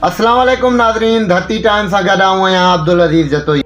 अस्सलाम वालेकुम नाज़रीन, धरती टाइम सां गॾु आहियां अब्दुल अज़ीज़ जतोई।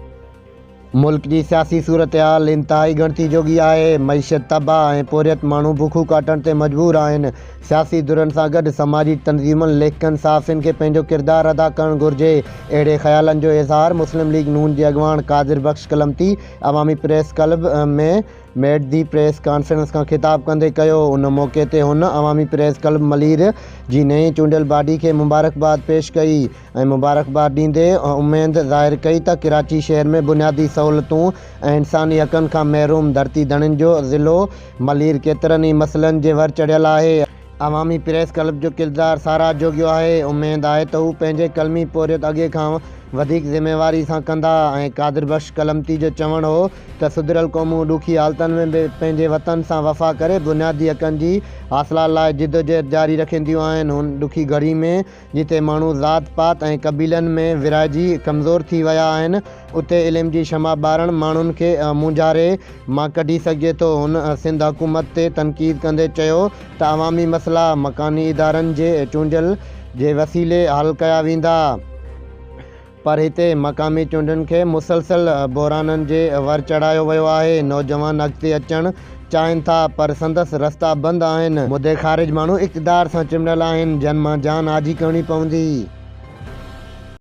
मुल्क की सियासी सूरत हाल इंतहाई गणती जोगी है। मईशत तबाह ऐं पोरियत माण्हू बुखू काटण ते मजबूर आहिनि। सियासी धुरनि सां गॾु समाजी तंज़ीमुनि लेखकनि सहाफ़ियुनि खे पंहिंजो किरदारु अदा करणु घुरिजे। अहिड़े ख़्यालनि जो इज़हार मुस्लिम लीग नून जे अॻवान कादिर बख़्श कलमती अवामी प्रेस क्लब में मेट दी प्रेस कॉन्फ्रेंस का खिताब कंदे कयो। उन मौके ते हुन अवामी प्रेस क्लब मलीर जी नई चूंडियल बॉडी के मुबारकबाद पेश कई ऐं मुबारकबाद ॾींदे उमेद ज़ाहिर कई त कराची शहर में बुनियादी सहूलतूं ऐं इंसानी हक़नि खां महरूम धरती धणियुनि जो ज़िलो मलीर केतिरनि ई मसइलनि जे वर चढ़ियल आहे। अवामी प्रेस क्लब जो किरदारु साराह जोॻियो आहे। उमेद आहे त हू पंहिंजे कलमी पोरियत अॻे खां वधीक ज़िम्मेवारी सां कंदा ऐं कादिर बख़्श कलमती जो चवणु हो त सुधरियल क़ौमूं ॾुखी हालतुनि में बि पंहिंजे वतन सां वफ़ा करे बुनियादी हक़नि जी हासिला लाइ जिदोजहद जारी रखंदियूं आहिनि। हुन ॾुखी घड़ी में जिते माण्हू ज़ात पात ऐं क़बीलनि में विराइजी कमज़ोर थी विया आहिनि, उते इल्म जी शमा ॿारनि माण्हुनि खे मुंझारे मां कढी सघे थो। हुन सिंध हुकूमत ते तनक़ीद कंदे चयो त अवामी मसइला मकानी इदारनि जे चूंडियल जे वसीले हल कया वेंदा, पर हिते मक़ामी चूंडनि खे मुसलसल बहराननि जे वर चढ़ायो वियो आहे। नौजवान अॻिते अचणु चाहिनि था पर संदसि रस्ता बंदि आहिनि। मुदे ख़ारिज माण्हू इक़्तिदार सां चिमड़ियल आहिनि, जन मां जान हाजी करणी पवंदी।